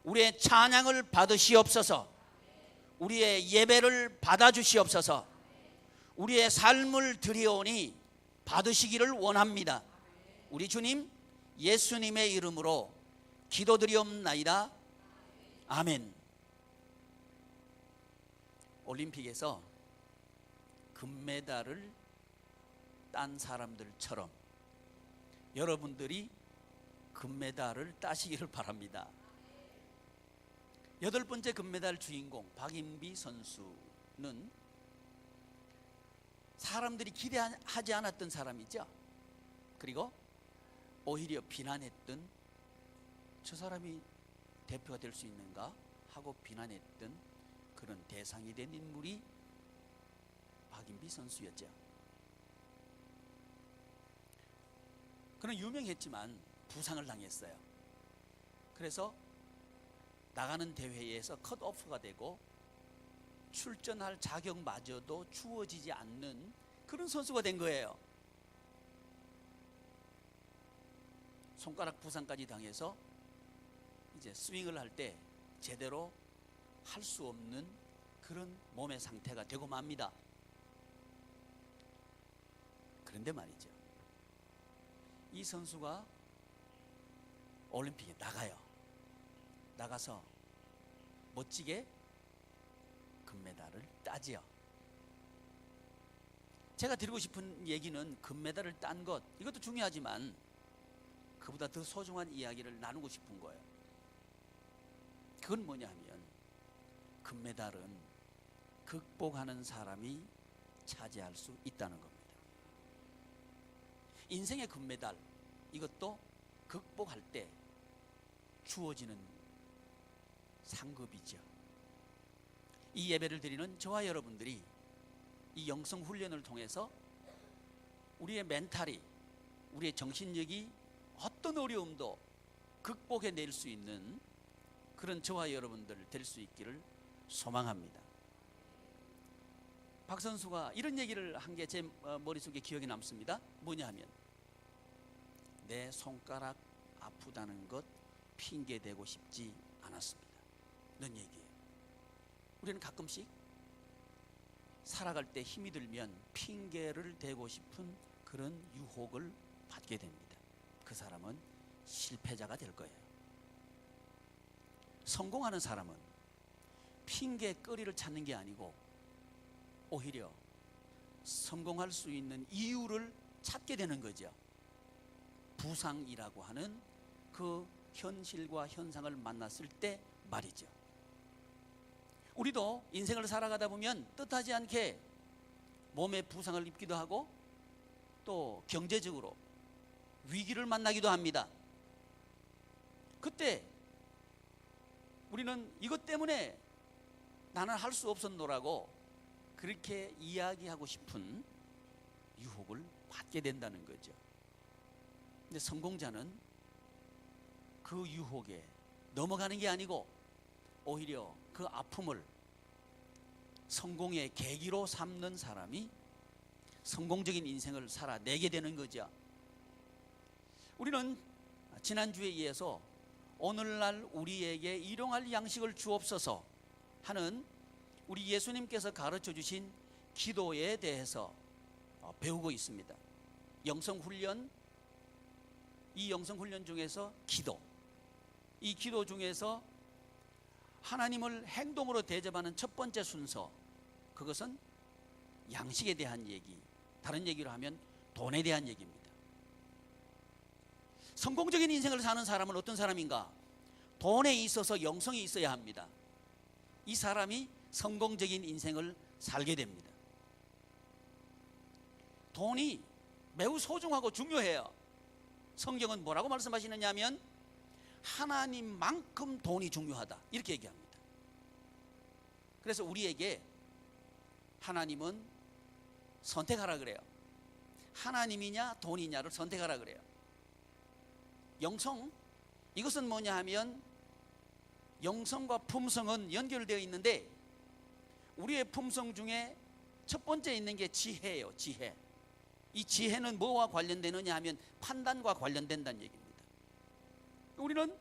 우리의 찬양을 받으시옵소서. 우리의 예배를 받아주시옵소서. 우리의 삶을 드리오니 받으시기를 원합니다. 우리 주님 예수님의 이름으로 기도드리옵나이다. 아멘. 올림픽에서 금메달을 딴 사람들처럼 여러분들이 금메달을 따시기를 바랍니다. 8번째 금메달 주인공 박인비 선수는 사람들이 기대하지 않았던 사람이죠. 그리고 오히려 비난했던, 저 사람이 대표가 될 수 있는가 하고 비난했던 그런 대상이 된 인물이 박인비 선수였죠. 그는 유명했지만 부상을 당했어요. 그래서 나가는 대회에서 컷오프가 되고 출전할 자격마저도 주어지지 않는 그런 선수가 된 거예요. 손가락 부상까지 당해서 이제 스윙을 할 때 제대로 할 수 없는 그런 몸의 상태가 되고 맙니다. 그런데 말이죠, 이 선수가 올림픽에 나가서 멋지게 금메달을 따지요. 제가 드리고 싶은 얘기는 금메달을 딴 것, 이것도 중요하지만 그보다 더 소중한 이야기를 나누고 싶은 거예요. 그건 뭐냐 하면 금메달은 극복하는 사람이 차지할 수 있다는 겁니다. 인생의 금메달, 이것도 극복할 때 주어지는 상급이죠. 이 예배를 드리는 저와 여러분들이 이 영성 훈련을 통해서 우리의 멘탈이, 우리의 정신력이 어떤 어려움도 극복해낼 수 있는 그런 저와 여러분들 될 수 있기를 소망합니다. 박 선수가 이런 얘기를 한 게 제 머릿속에 기억에 남습니다. 뭐냐 하면, 내 손가락 아프다는 것 핑계대고 싶지 않았습니다 는 얘기예요. 우리는 가끔씩 살아갈 때 힘이 들면 핑계를 대고 싶은 그런 유혹을 받게 됩니다. 그 사람은 실패자가 될 거예요. 성공하는 사람은 핑계거리를 찾는 게 아니고 오히려 성공할 수 있는 이유를 찾게 되는 거죠. 부상이라고 하는 그 현실과 현상을 만났을 때 말이죠. 우리도 인생을 살아가다 보면 뜻하지 않게 몸에 부상을 입기도 하고 또 경제적으로 위기를 만나기도 합니다. 그때 우리는 이것 때문에 나는 할 수 없었노라고 그렇게 이야기하고 싶은 유혹을 받게 된다는 거죠. 근데 성공자는 그 유혹에 넘어가는 게 아니고 오히려 그 아픔을 성공의 계기로 삼는 사람이 성공적인 인생을 살아내게 되는 거죠. 우리는 지난주에 이어서 오늘날 우리에게 일용할 양식을 주옵소서 하는 우리 예수님께서 가르쳐 주신 기도에 대해서 배우고 있습니다. 영성훈련, 이 영성훈련 중에서 기도, 이 기도 중에서 하나님을 행동으로 대접하는 첫 번째 순서, 그것은 양식에 대한 얘기, 다른 얘기로 하면 돈에 대한 얘기입니다. 성공적인 인생을 사는 사람은 어떤 사람인가? 돈에 있어서 영성이 있어야 합니다. 이 사람이 성공적인 인생을 살게 됩니다. 돈이 매우 소중하고 중요해요. 성경은 뭐라고 말씀하시느냐 하면 하나님만큼 돈이 중요하다, 이렇게 얘기합니다. 그래서 우리에게 하나님은 선택하라 그래요. 하나님이냐 돈이냐를 선택하라 그래요. 영성, 이것은 뭐냐 하면 영성과 품성은 연결되어 있는데 우리의 품성 중에 첫 번째 있는 게 지혜예요. 지혜. 이 지혜는 뭐와 관련되느냐 하면 판단과 관련된다는 얘기입니다. 우리는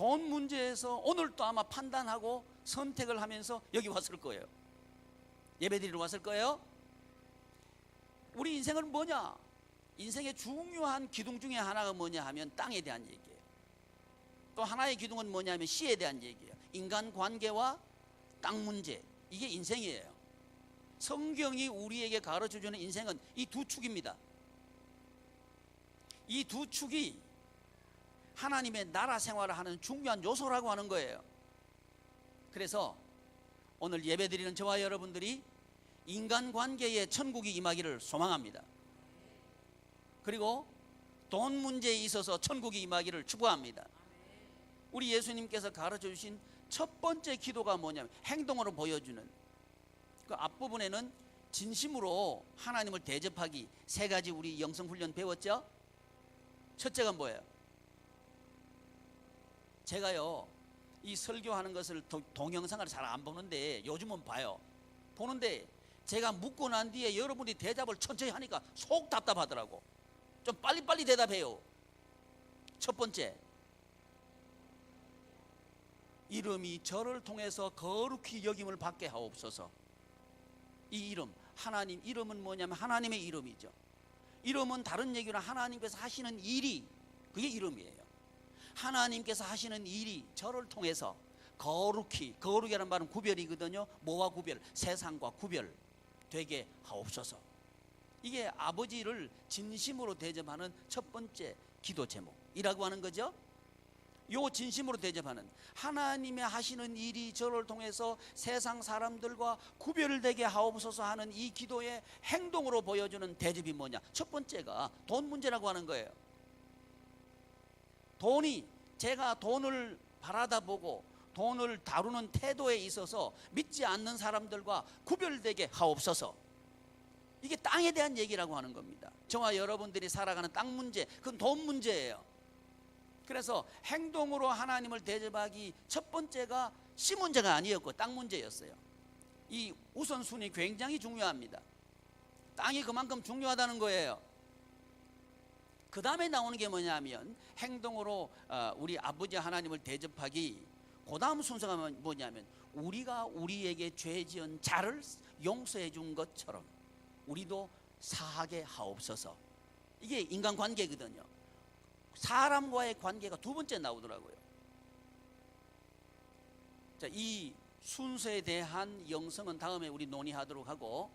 돈 문제에서 오늘도 아마 판단하고 선택을 하면서 여기 왔을 거예요. 예배드리러 왔을 거예요. 우리 인생은 뭐냐? 인생의 중요한 기둥 중에 하나가 뭐냐 하면 땅에 대한 얘기예요. 또 하나의 기둥은 뭐냐 하면 씨에 대한 얘기예요. 인간관계와 땅 문제, 이게 인생이에요. 성경이 우리에게 가르쳐주는 인생은 이 두 축입니다. 이 두 축이 하나님의 나라 생활을 하는 중요한 요소라고 하는 거예요. 그래서 오늘 예배드리는 저와 여러분들이 인간관계에 천국이 임하기를 소망합니다. 그리고 돈 문제에 있어서 천국이 임하기를 축복합니다. 우리 예수님께서 가르쳐 주신 첫 번째 기도가 뭐냐면 행동으로 보여주는, 그 앞부분에는 진심으로 하나님을 대접하기, 세 가지 우리 영성훈련 배웠죠? 첫째가 뭐예요? 제가요 이 설교하는 것을 동영상을 잘 안 보는데 요즘은 봐요. 보는데 제가 묻고 난 뒤에 여러분이 대답을 천천히 하니까 속 답답하더라고. 좀 빨리빨리 대답해요. 첫 번째, 이름이 저를 통해서 거룩히 여김을 받게 하옵소서. 이 이름, 하나님 이름은 뭐냐면 하나님의 이름이죠. 이름은 다른 얘기로 하나님께서 하시는 일이, 그게 이름이에요. 하나님께서 하시는 일이 저를 통해서 거룩히, 거룩이라는 말은 구별이거든요. 뭐와 구별? 세상과 구별되게 하옵소서. 이게 아버지를 진심으로 대접하는 첫 번째 기도 제목이라고 하는 거죠. 요 진심으로 대접하는, 하나님의 하시는 일이 저를 통해서 세상 사람들과 구별되게 하옵소서 하는 이 기도의 행동으로 보여주는 대접이 뭐냐? 첫 번째가 돈 문제라고 하는 거예요. 돈이, 제가 돈을 바라다보고 돈을 다루는 태도에 있어서 믿지 않는 사람들과 구별되게 하옵소서. 이게 땅에 대한 얘기라고 하는 겁니다. 저와 여러분들이 살아가는 땅 문제, 그건 돈 문제예요. 그래서 행동으로 하나님을 대접하기 첫 번째가 씨 문제가 아니었고 땅 문제였어요. 이 우선순위 굉장히 중요합니다. 땅이 그만큼 중요하다는 거예요. 그 다음에 나오는 게 뭐냐면 행동으로 우리 아버지 하나님을 대접하기, 그 다음 순서가 뭐냐면 우리가 우리에게 죄 지은 자를 용서해 준 것처럼 우리도 사하게 하옵소서. 이게 인간관계거든요. 사람과의 관계가 두 번째 나오더라고요. 자, 이 순서에 대한 영성은 다음에 우리 논의하도록 하고,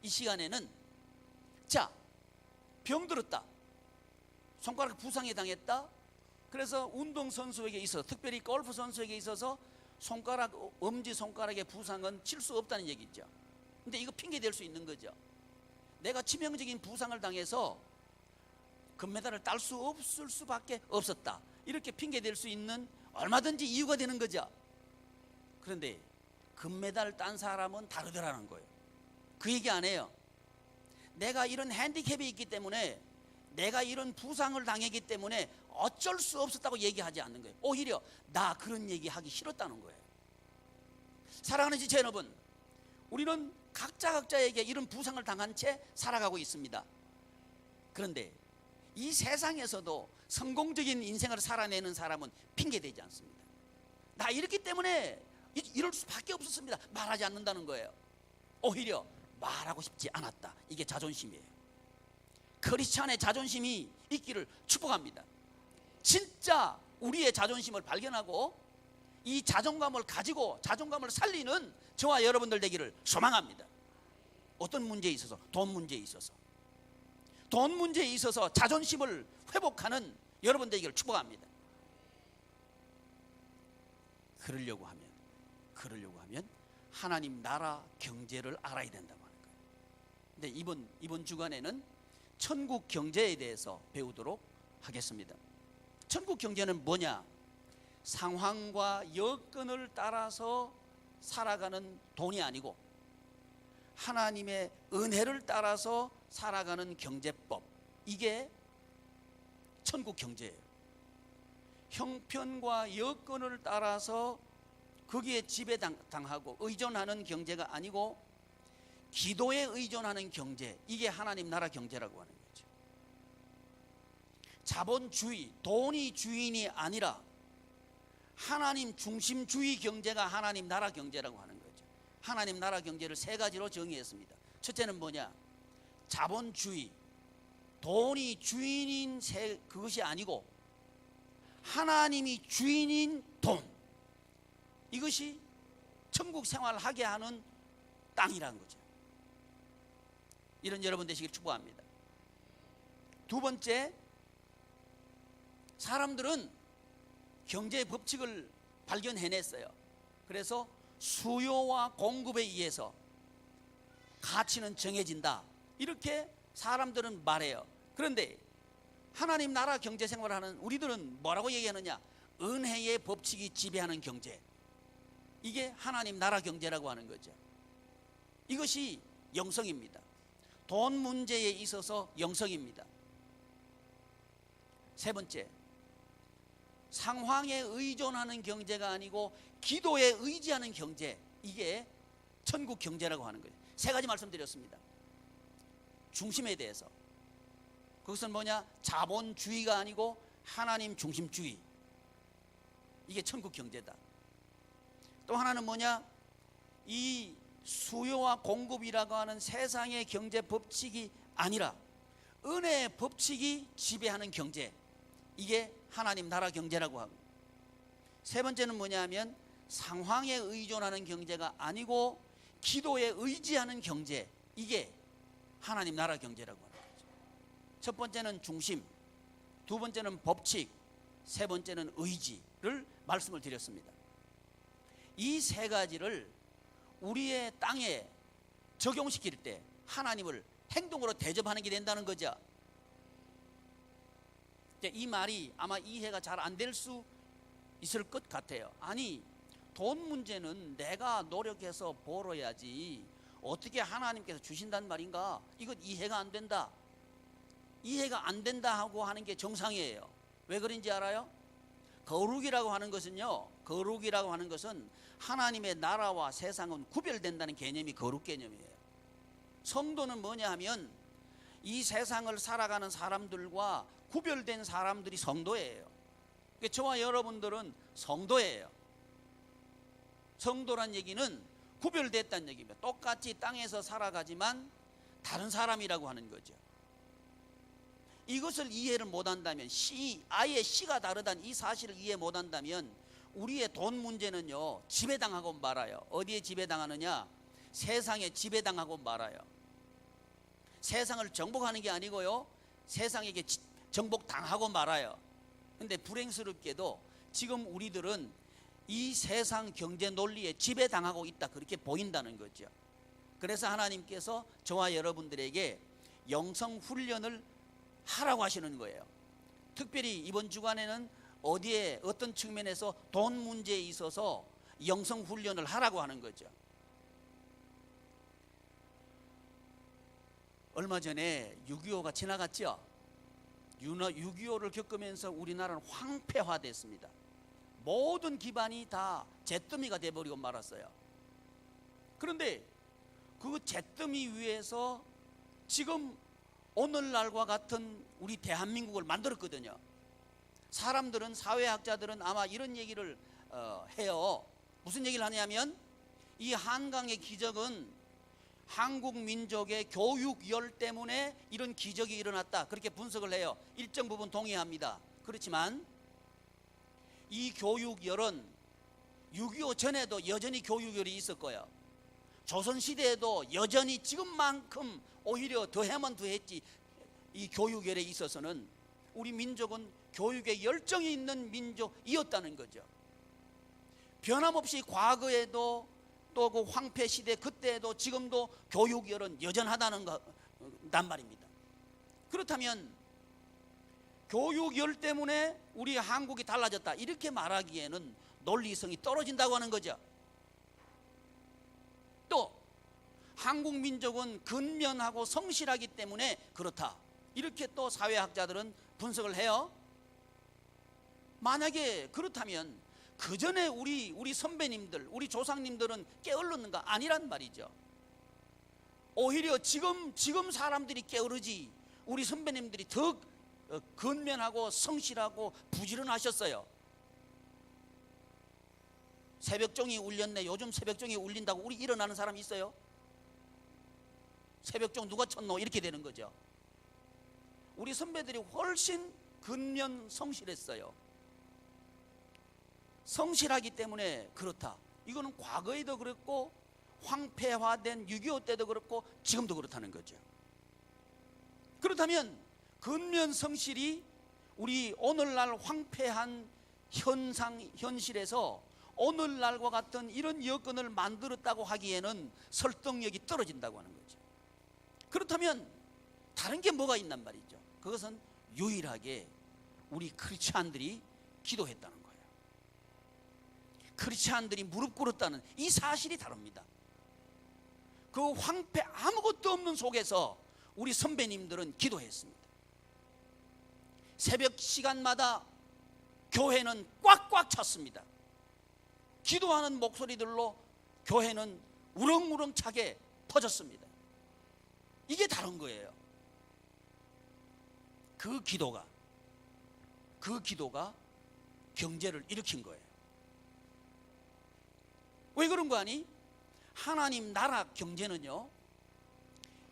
이 시간에는 자, 병들었다, 손가락 부상에 당했다. 그래서 운동선수에게 있어서, 특별히 골프 선수에게 있어서 손가락, 엄지손가락의 부상은 칠 수 없다는 얘기죠. 근데 이거 핑계 댈 수 있는 거죠. 내가 치명적인 부상을 당해서 금메달을 딸 수 없을 수밖에 없었다, 이렇게 핑계 댈 수 있는 얼마든지 이유가 되는 거죠. 그런데 금메달을 딴 사람은 다르더라는 거예요. 그 얘기 안 해요. 내가 이런 핸디캡이 있기 때문에, 내가 이런 부상을 당했기 때문에 어쩔 수 없었다고 얘기하지 않는 거예요. 오히려 나 그런 얘기 하기 싫었다는 거예요. 사랑하는 지체 여러분, 우리는 각자에게 이런 부상을 당한 채 살아가고 있습니다. 그런데 이 세상에서도 성공적인 인생을 살아내는 사람은 핑계대지 않습니다. 나 이렇기 때문에 이럴 수밖에 없었습니다, 말하지 않는다는 거예요. 오히려 말하고 싶지 않았다, 이게 자존심이에요. 크리스찬의 자존심이 있기를 축복합니다. 진짜 우리의 자존심을 발견하고 이 자존감을 가지고 자존감을 살리는 저와 여러분들 되기를 소망합니다. 어떤 문제에 있어서? 돈 문제에 있어서. 돈 문제에 있어서 자존심을 회복하는 여러분 되기를 축복합니다. 그러려고 하면 하나님 나라 경제를 알아야 된다고 하는 거예요. 근데 이번 주간에는 천국 경제에 대해서 배우도록 하겠습니다. 천국 경제는 뭐냐? 상황과 여건을 따라서 살아가는 돈이 아니고 하나님의 은혜를 따라서 살아가는 경제법, 이게 천국 경제예요. 형편과 여건을 따라서 거기에 지배당하고 의존하는 경제가 아니고 기도에 의존하는 경제, 이게 하나님 나라 경제라고 하는 거죠. 자본주의, 돈이 주인이 아니라 하나님 중심주의 경제가 하나님 나라 경제라고 하는 거죠. 하나님 나라 경제를 세 가지로 정의했습니다. 첫째는 뭐냐? 자본주의, 돈이 주인인 그것이 아니고 하나님이 주인인 돈, 이것이 천국 생활하게 하는 땅이라는 거죠. 이런 여러분 되시길 축복합니다. 두 번째, 사람들은 경제의 법칙을 발견해냈어요. 그래서 수요와 공급에 의해서 가치는 정해진다, 이렇게 사람들은 말해요. 그런데 하나님 나라 경제 생활을 하는 우리들은 뭐라고 얘기하느냐? 은혜의 법칙이 지배하는 경제, 이게 하나님 나라 경제라고 하는 거죠. 이것이 영성입니다. 돈 문제에 있어서 영성입니다. 세 번째, 상황에 의존하는 경제가 아니고 기도에 의지하는 경제, 이게 천국 경제라고 하는 거예요. 세 가지 말씀드렸습니다. 중심에 대해서, 그것은 뭐냐? 자본주의가 아니고 하나님 중심주의, 이게 천국 경제다. 또 하나는 뭐냐? 이 수요와 공급이라고 하는 세상의 경제 법칙이 아니라 은혜의 법칙이 지배하는 경제, 이게 하나님 나라 경제라고 하고, 세 번째는 뭐냐면 상황에 의존하는 경제가 아니고 기도에 의지하는 경제, 이게 하나님 나라 경제라고 하는 거죠. 첫 번째는 중심, 두 번째는 법칙, 세 번째는 의지를 말씀을 드렸습니다. 이 세 가지를 우리의 땅에 적용시킬 때 하나님을 행동으로 대접하는 게 된다는 거죠. 이 말이 아마 이해가 잘 안 될 수 있을 것 같아요. 아니, 돈 문제는 내가 노력해서 벌어야지 어떻게 하나님께서 주신단 말인가? 이것 이해가 안 된다. 이해가 안 된다 하고 하는 게 정상이에요. 왜 그런지 알아요? 거룩이라고 하는 것은요, 거룩이라고 하는 것은 하나님의 나라와 세상은 구별된다는 개념이 거룩 개념이에요. 성도는 뭐냐 하면 이 세상을 살아가는 사람들과 구별된 사람들이 성도예요. 저와 여러분들은 성도예요. 성도란 얘기는 구별됐다는 얘기입니다. 똑같이 땅에서 살아가지만 다른 사람이라고 하는 거죠. 이것을 이해를 못한다면, 아예 씨가 다르다는 이 사실을 이해 못한다면 우리의 돈 문제는요, 지배당하고 말아요. 어디에 지배당하느냐? 세상에 지배당하고 말아요. 세상을 정복하는 게 아니고요, 세상에게 정복당하고 말아요. 근데 불행스럽게도 지금 우리들은 이 세상 경제 논리에 지배당하고 있다, 그렇게 보인다는 거죠. 그래서 하나님께서 저와 여러분들에게 영성 훈련을 하라고 하시는 거예요. 특별히 이번 주간에는 어디에 어떤 측면에서 돈 문제에 있어서 영성 훈련을 하라고 하는 거죠. 얼마 전에 6.25가 지나갔죠. 6.25를 겪으면서 우리나라는 황폐화됐습니다. 모든 기반이 다 잿더미가 돼버리고 말았어요. 그런데 그 잿더미 위에서 지금 오늘날과 같은 우리 대한민국을 만들었거든요. 사람들은, 사회학자들은 아마 이런 얘기를 해요. 무슨 얘기를 하냐면 이 한강의 기적은 한국 민족의 교육열 때문에 이런 기적이 일어났다, 그렇게 분석을 해요. 일정 부분 동의합니다. 그렇지만 이 교육열은 6.25 전에도 여전히 교육열이 있었고요, 조선시대에도 여전히 지금만큼 오히려 더하면 더했지, 이 교육열에 있어서는 우리 민족은 교육에 열정이 있는 민족이었다는 거죠. 변함없이 과거에도 또 그 황폐 시대 그때에도 지금도 교육열은 여전하다는 거단 말입니다. 그렇다면 교육열 때문에 우리 한국이 달라졌다, 이렇게 말하기에는 논리성이 떨어진다고 하는 거죠. 또 한국 민족은 근면하고 성실하기 때문에 그렇다, 이렇게 또 사회학자들은 분석을 해요. 만약에 그렇다면 그 전에 우리 선배님들, 우리 조상님들은 게을렀는가? 아니란 말이죠. 오히려 지금 사람들이 게으르지 우리 선배님들이 더 근면하고 성실하고 부지런하셨어요. 새벽종이 울렸네. 요즘 새벽종이 울린다고 우리 일어나는 사람 있어요? 새벽종 누가 쳤노? 이렇게 되는 거죠. 우리 선배들이 훨씬 근면 성실했어요. 성실하기 때문에 그렇다. 이거는 과거에도 그랬고 황폐화된 6.25 때도 그렇고 지금도 그렇다는 거죠. 그렇다면 근면 성실이 우리 오늘날 황폐한 현실에서 오늘날과 같은 이런 여건을 만들었다고 하기에는 설득력이 떨어진다고 하는 거죠. 그렇다면 다른 게 뭐가 있단 말이죠. 그것은 유일하게 우리 크리스찬들이 기도했다는 거예요. 크리스찬들이 무릎 꿇었다는 이 사실이 다릅니다. 그 황폐 아무것도 없는 속에서 우리 선배님들은 기도했습니다. 새벽 시간마다 교회는 꽉꽉 찼습니다. 기도하는 목소리들로 교회는 우렁우렁 차게 터졌습니다. 이게 다른 거예요. 그 기도가 경제를 일으킨 거예요. 왜 그런 거 아니? 하나님 나라 경제는요,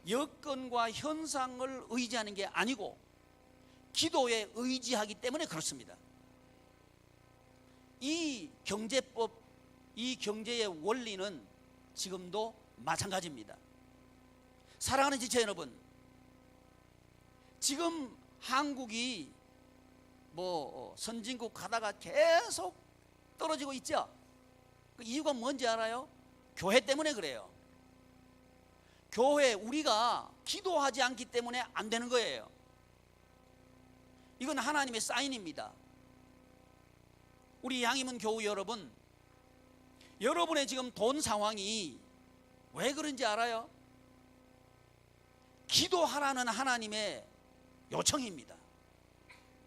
여건과 현상을 의지하는 게 아니고 기도에 의지하기 때문에 그렇습니다. 이 경제법, 이 경제의 원리는 지금도 마찬가지입니다. 사랑하는 지체 여러분, 지금 한국이 선진국 가다가 계속 떨어지고 있죠. 그 이유가 뭔지 알아요? 교회 때문에 그래요. 교회, 우리가 기도하지 않기 때문에 안 되는 거예요. 이건 하나님의 사인입니다. 우리 양희문 교우 여러분, 여러분의 지금 돈 상황이 왜 그런지 알아요? 기도하라는 하나님의 요청입니다.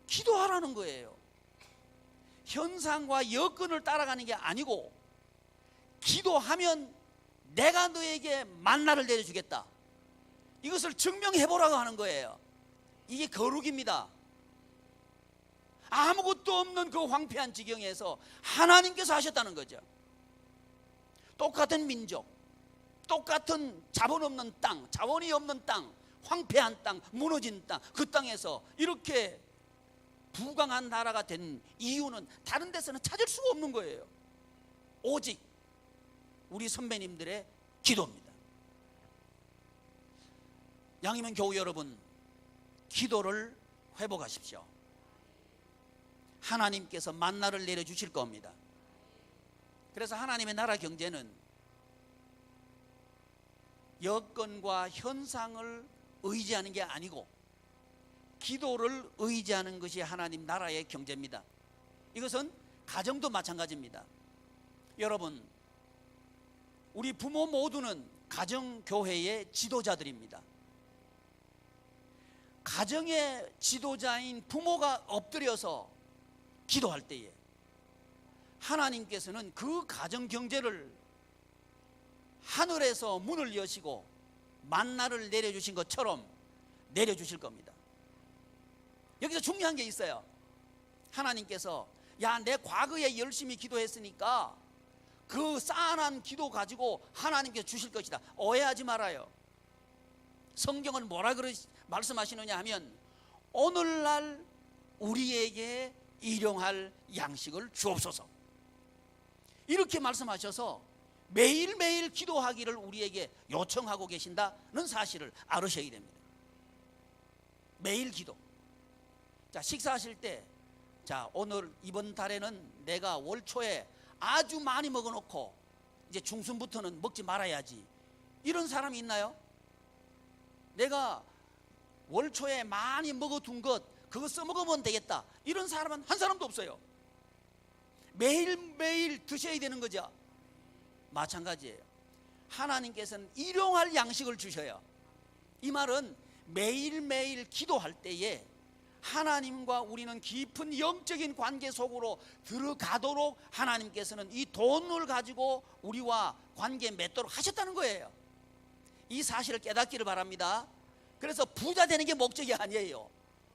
기도하라는 거예요. 현상과 여건을 따라가는 게 아니고 기도하면 내가 너에게 만나를 내려주겠다. 이것을 증명해 보라고 하는 거예요. 이게 거룩입니다. 아무것도 없는 그 황폐한 지경에서 하나님께서 하셨다는 거죠. 똑같은 민족, 똑같은 자본 없는 땅, 자원이 없는 땅, 황폐한 땅, 무너진 땅, 그 땅에서 이렇게 부강한 나라가 된 이유는 다른 데서는 찾을 수가 없는 거예요. 오직 우리 선배님들의 기도입니다. 양희문 교우 여러분, 기도를 회복하십시오. 하나님께서 만나를 내려주실 겁니다. 그래서 하나님의 나라 경제는 여건과 현상을 의지하는 게 아니고 기도를 의지하는 것이 하나님 나라의 경제입니다. 이것은 가정도 마찬가지입니다. 여러분, 우리 부모 모두는 가정교회의 지도자들입니다. 가정의 지도자인 부모가 엎드려서 기도할 때에 하나님께서는 그 가정 경제를 하늘에서 문을 여시고 만나를 내려주신 것처럼 내려주실 겁니다. 여기서 중요한 게 있어요. 하나님께서 내 과거에 열심히 기도했으니까 그 쌓아난 기도 가지고 하나님께서 주실 것이다. 오해하지 말아요. 성경은 뭐라 말씀하시느냐 하면 오늘날 우리에게 일용할 양식을 주옵소서, 이렇게 말씀하셔서 매일매일 기도하기를 우리에게 요청하고 계신다는 사실을 알으셔야 됩니다. 매일 기도. 자, 식사하실 때, 오늘 이번 달에는 내가 월 초에 아주 많이 먹어놓고 이제 중순부터는 먹지 말아야지, 이런 사람이 있나요? 내가 월 초에 많이 먹어둔 것 그거 써먹으면 되겠다, 이런 사람은 한 사람도 없어요. 매일매일 드셔야 되는 거죠. 마찬가지예요. 하나님께서는 일용할 양식을 주셔요. 이 말은 매일매일 기도할 때에 하나님과 우리는 깊은 영적인 관계 속으로 들어가도록 하나님께서는 이 돈을 가지고 우리와 관계 맺도록 하셨다는 거예요. 이 사실을 깨닫기를 바랍니다. 그래서 부자 되는 게 목적이 아니에요.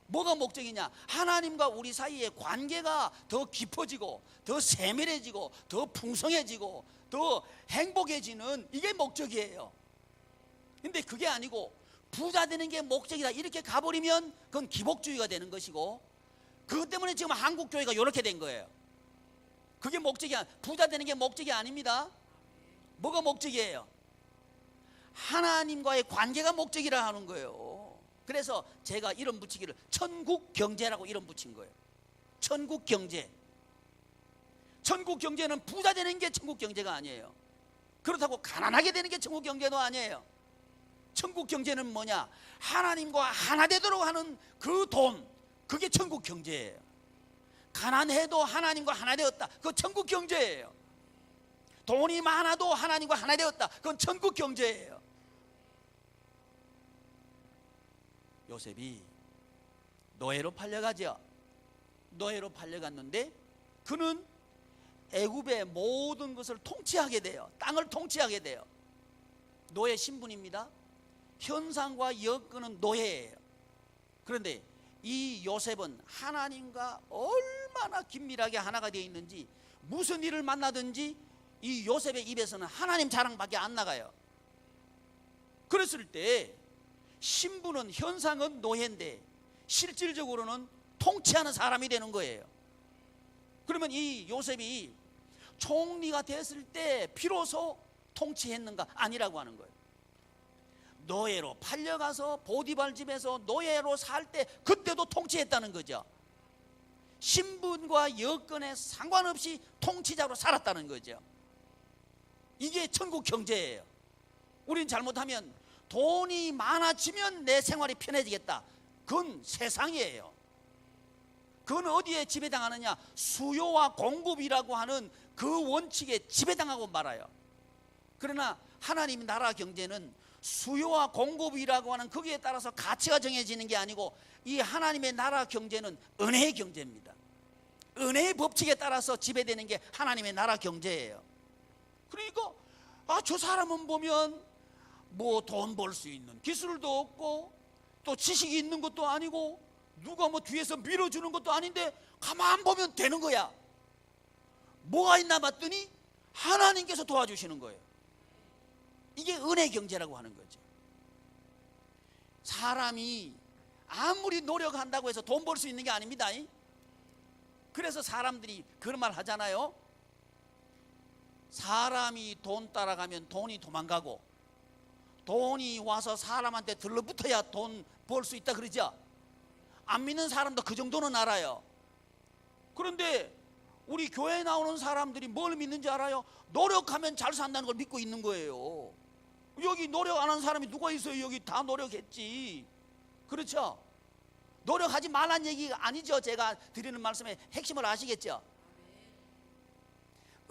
뭐가 목적이냐? 하나님과 우리 사이의 관계가 더 깊어지고 더 세밀해지고 더 풍성해지고 더 행복해지는 이게 목적이에요. 근데 그게 아니고 부자 되는 게 목적이다 이렇게 가버리면 그건 기복주의가 되는 것이고, 그것 때문에 지금 한국 교회가 이렇게 된 거예요. 그게 목적이야. 부자 되는 게 목적이 아닙니다. 뭐가 목적이에요? 하나님과의 관계가 목적이라 하는 거예요. 그래서 제가 이름 붙이기를 천국 경제라고 이름 붙인 거예요. 천국 경제. 천국 경제는 부자 되는 게 천국 경제가 아니에요. 그렇다고 가난하게 되는 게 천국 경제도 아니에요. 천국 경제는 뭐냐? 하나님과 하나 되도록 하는 그 돈, 그게 천국 경제예요. 가난해도 하나님과 하나 되었다, 그건 천국 경제예요. 돈이 많아도 하나님과 하나 되었다, 그건 천국 경제예요. 요셉이 노예로 팔려가죠. 노예로 팔려갔는데 그는 애굽의 모든 것을 통치하게 돼요. 땅을 통치하게 돼요. 노예 신분입니다. 현상과 여건은 노예예요. 그런데 이 요셉은 하나님과 얼마나 긴밀하게 하나가 되어 있는지, 무슨 일을 만나든지 이 요셉의 입에서는 하나님 자랑밖에 안 나가요. 그랬을 때 신분은, 현상은 노예인데 실질적으로는 통치하는 사람이 되는 거예요. 그러면 이 요셉이 총리가 됐을 때 비로소 통치했는가? 아니라고 하는 거예요. 노예로 팔려가서 보디발 집에서 노예로 살 때 그때도 통치했다는 거죠. 신분과 여건에 상관없이 통치자로 살았다는 거죠. 이게 천국 경제예요. 우린 잘못하면 돈이 많아지면 내 생활이 편해지겠다, 그건 세상이에요. 그건 어디에 지배당하느냐? 수요와 공급이라고 하는 그 원칙에 지배당하고 말아요. 그러나 하나님 나라 경제는 수요와 공급이라고 하는 거기에 따라서 가치가 정해지는 게 아니고, 이 하나님의 나라 경제는 은혜의 경제입니다. 은혜의 법칙에 따라서 지배되는 게 하나님의 나라 경제예요. 그러니까 저 사람은 보면 뭐 돈 벌 수 있는 기술도 없고 또 지식이 있는 것도 아니고 누가 뭐 뒤에서 밀어주는 것도 아닌데 가만 보면 되는 거야. 뭐가 있나 봤더니 하나님께서 도와주시는 거예요. 이게 은혜 경제라고 하는 거죠. 사람이 아무리 노력한다고 해서 돈 벌 수 있는 게 아닙니다. 그래서 사람들이 그런 말 하잖아요. 사람이 돈 따라가면 돈이 도망가고 돈이 와서 사람한테 들러붙어야 돈 벌 수 있다 그러죠. 안 믿는 사람도 그 정도는 알아요. 그런데 우리 교회에 나오는 사람들이 뭘 믿는지 알아요? 노력하면 잘 산다는 걸 믿고 있는 거예요. 여기 노력 안 하는 사람이 누가 있어요? 여기 다 노력했지. 그렇죠? 노력하지 말란 얘기가 아니죠. 제가 드리는 말씀의 핵심을 아시겠죠?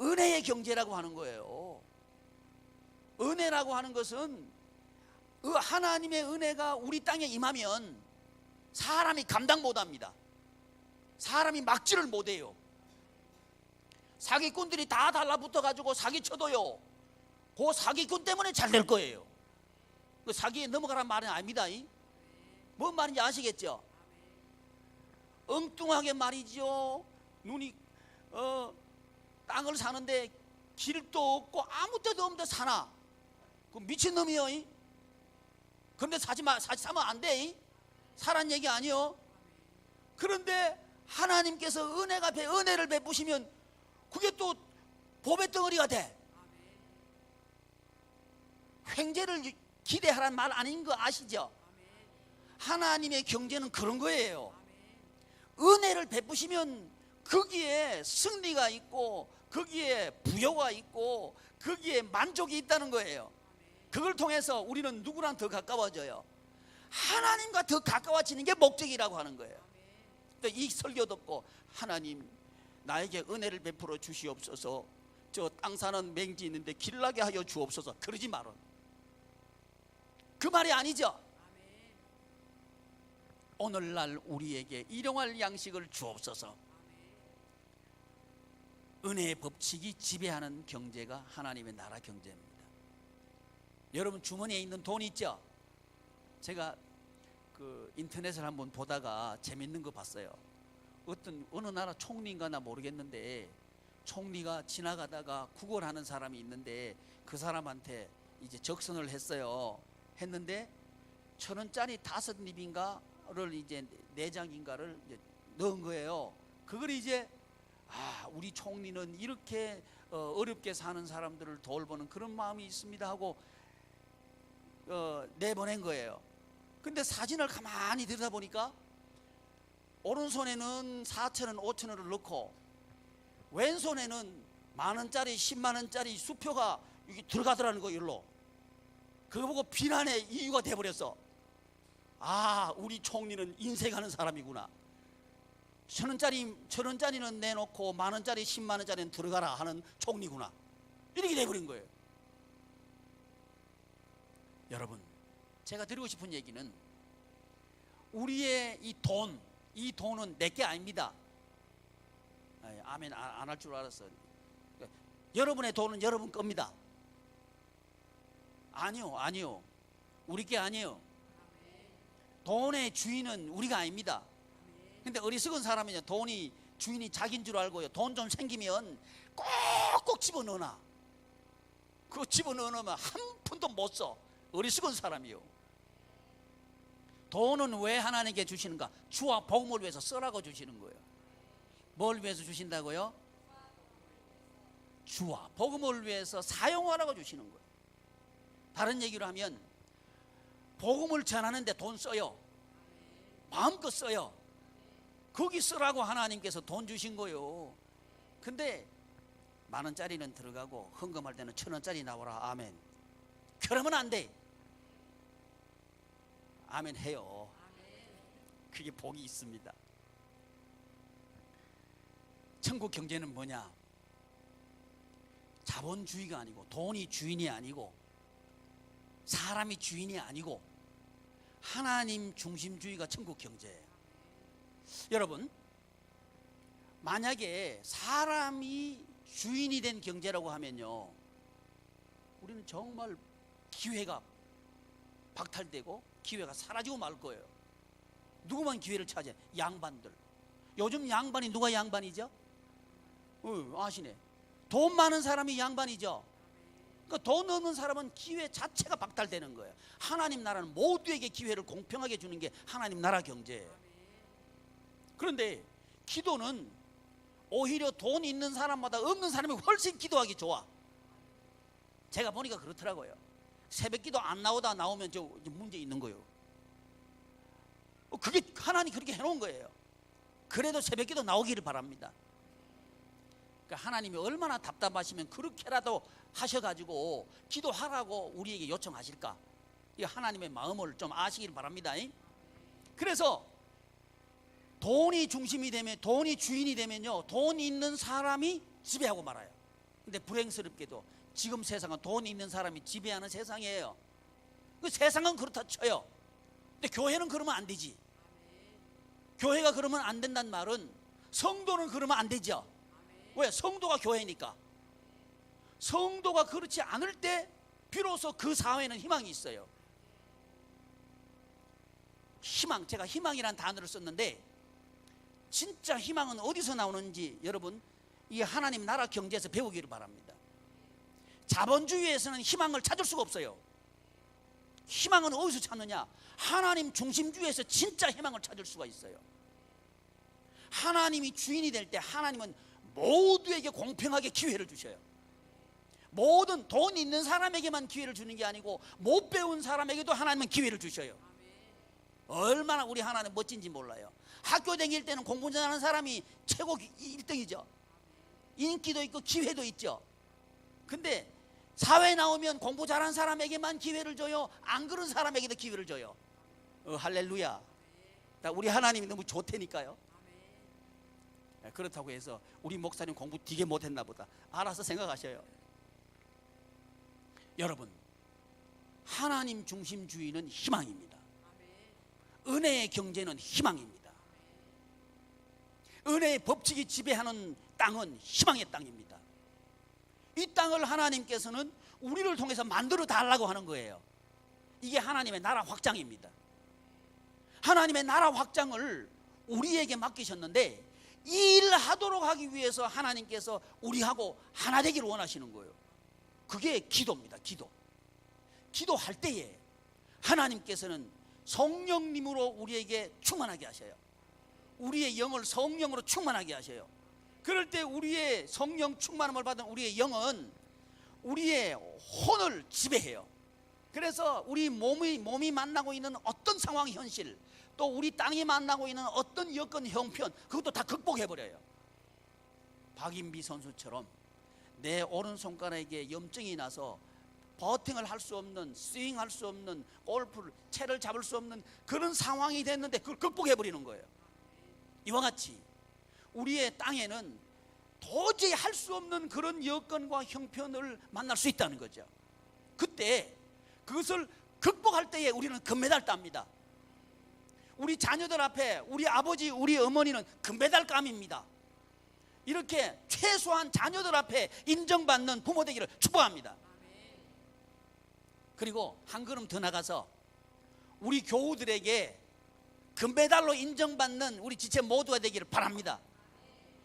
은혜의 경제라고 하는 거예요. 은혜라고 하는 것은 하나님의 은혜가 우리 땅에 임하면 사람이 감당 못합니다. 사람이 막지를 못해요. 사기꾼들이 다 달라붙어 가지고 사기쳐도요, 그 사기꾼 때문에 잘 될 거예요. 그 사기에 넘어가란 말은 아닙니다. 뭔 말인지 아시겠죠? 엉뚱하게 말이죠. 눈이 땅을 사는데 길도 없고 아무 데도 없는데 사나? 그 미친놈이요. 그런데 사면 안 돼. 사란 얘기 아니요. 그런데 하나님께서 은혜를 베푸시면 그게 또 보배 덩어리가 돼. 횡재를 기대하란 말 아닌 거 아시죠? 하나님의 경제는 그런 거예요. 은혜를 베푸시면 거기에 승리가 있고 거기에 부여가 있고 거기에 만족이 있다는 거예요. 그걸 통해서 우리는 누구랑 더 가까워져요? 하나님과 더 가까워지는 게 목적이라고 하는 거예요. 이 설교 듣고 하나님 나에게 은혜를 베풀어 주시옵소서, 저 땅 사는 맹지 있는데 길나게 하여 주옵소서, 그러지 말어. 그 말이 아니죠. 오늘날 우리에게 일용할 양식을 주옵소서. 은혜의 법칙이 지배하는 경제가 하나님의 나라 경제입니다. 여러분 주머니에 있는 돈 있죠? 제가 그 인터넷을 한번 보다가 재밌는 거 봤어요. 어떤 어느 나라 총리인가나 모르겠는데 총리가 지나가다가 구걸하는 사람이 있는데 그 사람한테 이제 적선을 했어요. 했는데 1,000원짜리 5입인가를 이제 4장인가를 이제 넣은 거예요. 그걸 이제 우리 총리는 이렇게 어렵게 사는 사람들을 돌보는 그런 마음이 있습니다 하고 내보낸 거예요. 근데 사진을 가만히 들여다보니까 오른손에는 4,000원, 5,000원을 넣고 왼손에는 10,000원짜리, 100,000원짜리 수표가 여기 들어가더라는 거, 일로. 그거 보고 비난의 이유가 돼버렸어. 우리 총리는 인색하는 사람이구나. 1,000원짜리는 내놓고 10,000원짜리, 100,000원짜리는 들어가라 하는 총리구나. 이렇게 돼버린 거예요. 여러분, 제가 드리고 싶은 얘기는 우리의 이 돈은 내게 아닙니다. 아멘 안 할 줄 알았어. 여러분의 돈은 여러분 겁니다. 아니요. 우리 게 아니에요. 돈의 주인은 우리가 아닙니다. 근데 어리석은 사람은요, 돈이 주인이 자기인 줄 알고요, 돈 좀 생기면 꼭꼭 집어넣어놔. 그거 집어넣으면 한 푼도 못 써. 어리석은 사람이요. 돈은 왜 하나님께 주시는가? 주와 복음을 위해서 쓰라고 주시는 거예요. 뭘 위해서 주신다고요? 주와 복음을 위해서 사용하라고 주시는 거예요. 다른 얘기로 하면 복음을 전하는데 돈 써요. 마음껏 써요. 거기 쓰라고 하나님께서 돈 주신 거예요. 근데 10,000원짜리는 들어가고 헌금할 때는 1,000원짜리 나오라. 아멘. 그러면 안 돼. 아멘 해요. 그게 복이 있습니다. 천국 경제는 뭐냐? 자본주의가 아니고, 돈이 주인이 아니고, 사람이 주인이 아니고, 하나님 중심주의가 천국 경제예요. 여러분, 만약에 사람이 주인이 된 경제라고 하면요, 우리는 정말 기회가 박탈되고 기회가 사라지고 말 거예요. 누구만 기회를 차지해? 양반들. 요즘 양반이 누가 양반이죠? 아시네. 돈 많은 사람이 양반이죠. 그러니까 돈 없는 사람은 기회 자체가 박탈되는 거예요. 하나님 나라는 모두에게 기회를 공평하게 주는 게 하나님 나라 경제예요. 그런데 기도는 오히려 돈 있는 사람보다 없는 사람이 훨씬 기도하기 좋아. 제가 보니까 그렇더라고요. 새벽기도 안 나오면 저 문제 있는 거예요. 그게 하나님 그렇게 해놓은 거예요. 그래도 새벽기도 나오기를 바랍니다. 그러니까 하나님이 얼마나 답답하시면 그렇게라도 하셔가지고 기도하라고 우리에게 요청하실까? 이 하나님의 마음을 좀 아시길 바랍니다. 그래서 돈이 중심이 되면, 돈이 주인이 되면요, 돈 있는 사람이 지배하고 말아요. 근데 불행스럽게도 지금 세상은 돈 있는 사람이 지배하는 세상이에요. 그 세상은 그렇다 쳐요. 근데 교회는 그러면 안 되지. 교회가 그러면 안 된다는 말은 성도는 그러면 안 되죠. 왜? 성도가 교회니까. 성도가 그렇지 않을 때 비로소 그 사회에는 희망이 있어요. 희망, 제가 희망이라는 단어를 썼는데 진짜 희망은 어디서 나오는지 여러분 이 하나님 나라 경제에서 배우기를 바랍니다. 자본주의에서는 희망을 찾을 수가 없어요. 희망은 어디서 찾느냐? 하나님 중심주의에서 진짜 희망을 찾을 수가 있어요. 하나님이 주인이 될 때 하나님은 모두에게 공평하게 기회를 주셔요. 모든 돈 있는 사람에게만 기회를 주는 게 아니고 못 배운 사람에게도 하나님은 기회를 주셔요. 얼마나 우리 하나님 멋진지 몰라요. 학교 다닐 때는 공부 잘하는 사람이 최고 1등이죠. 인기도 있고 기회도 있죠. 근데 사회 나오면 공부 잘하는 사람에게만 기회를 줘요? 안 그런 사람에게도 기회를 줘요. 할렐루야. 우리 하나님이 너무 좋다니까요. 그렇다고 해서 우리 목사님 공부 되게 못했나 보다. 알아서 생각하셔요. 여러분, 하나님 중심주의는 희망입니다. 은혜의 경제는 희망입니다. 은혜의 법칙이 지배하는 땅은 희망의 땅입니다. 이 땅을 하나님께서는 우리를 통해서 만들어 달라고 하는 거예요. 이게 하나님의 나라 확장입니다. 하나님의 나라 확장을 우리에게 맡기셨는데 이 일을 하도록 하기 위해서 하나님께서 우리하고 하나 되기를 원하시는 거예요. 그게 기도입니다. 기도할 때에 하나님께서는 성령님으로 우리에게 충만하게 하셔요. 우리의 영을 성령으로 충만하게 하셔요. 그럴 때 우리의 성령 충만함을 받은 우리의 영은 우리의 혼을 지배해요. 그래서 우리 몸이 만나고 있는 어떤 상황 현실, 또 우리 땅이 만나고 있는 어떤 여건 형편, 그것도 다 극복해버려요. 박인비 선수처럼 내 오른손가락에 염증이 나서 버팅을 할 수 없는, 스윙할 수 없는, 골프를 채를 잡을 수 없는 그런 상황이 됐는데 그걸 극복해버리는 거예요. 이와 같이 우리의 땅에는 도저히 할 수 없는 그런 여건과 형편을 만날 수 있다는 거죠. 그때 그것을 극복할 때에 우리는 금메달 땁니다. 우리 자녀들 앞에 우리 아버지, 우리 어머니는 금메달 감입니다. 이렇게 최소한 자녀들 앞에 인정받는 부모 되기를 축복합니다. 그리고 한 걸음 더 나가서 우리 교우들에게 금메달로 인정받는 우리 지체 모두가 되기를 바랍니다.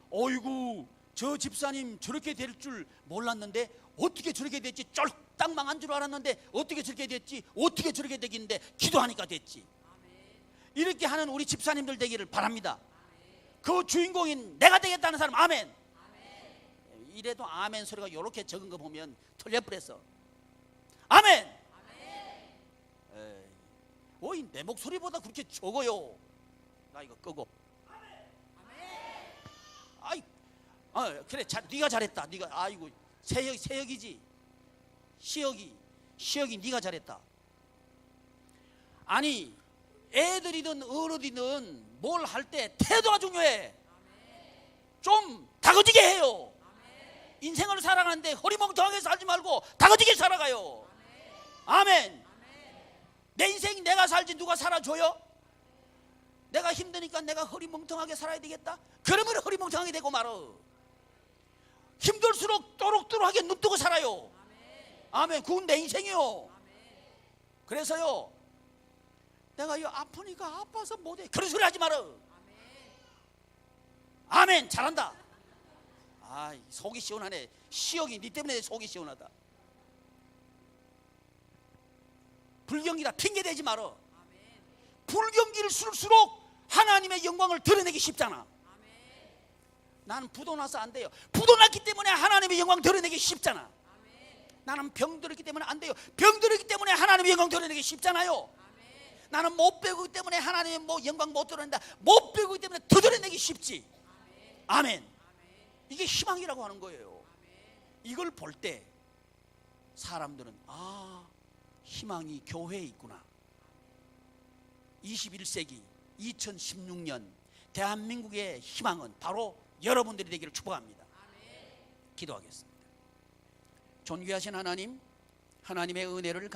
어이구, 저 집사님 저렇게 될 줄 몰랐는데 어떻게 저렇게 됐지? 쫄딱 망한 줄 알았는데 어떻게 저렇게 됐지? 어떻게 저렇게 되긴데 기도하니까 됐지. 이렇게 하는 우리 집사님들 되기를 바랍니다. 그 주인공인 내가 되겠다는 사람 아멘. 이래도 아멘 소리가 이렇게 적은 거 보면 틀려버렸어. 아멘. 어이, 내 목소리보다 그렇게 적어요. 나 이거 끄고. 아이, 그래, 네가 잘했다. 네가, 아이고, 세혁이지. 시혁이 네가 잘했다. 아니, 애들이든 어른이든 뭘 할 때 태도가 중요해. 좀 다그지게 해요. 인생을 살아가는데 허리멍텅하게 살지 말고 다그지게 살아가요. 아멘. 내 인생 내가 살지 누가 살아줘요? 내가 힘드니까 내가 허리멍텅하게 살아야 되겠다? 그러면 허리멍텅하게 되고 말어. 힘들수록 또록또록하게 눈뜨고 살아요. 아멘. 그건 내 인생이요. 그래서요, 내가 이 아프니까 아파서 못해 그런 소리 하지 말어. 아멘. 잘한다. 아, 속이 시원하네. 시혁이 네 때문에 속이 시원하다. 불경기라 핑계대지 말어. 불경기를 쓸수록 하나님의 영광을 드러내기 쉽잖아. 나는 부도 나서 안 돼요. 부도 났기 때문에 하나님의 영광 드러내기 쉽잖아. 나는 병 들었기 때문에 안 돼요. 병 들었기 때문에 하나님의 영광 드러내기 쉽잖아요. 나는 못 배우기 때문에 하나님의 영광 못 드러낸다. 못 배우기 때문에 더 드러내기 쉽지. 아멘. 이게 희망이라고 하는 거예요. 이걸 볼 때 사람들은 희망이 교회에 있구나. 21세기 2016년 대한민국의 희망은 바로 여러분들이 되기를 축복합니다. 기도하겠습니다. 존귀하신 하나님, 하나님의 은혜를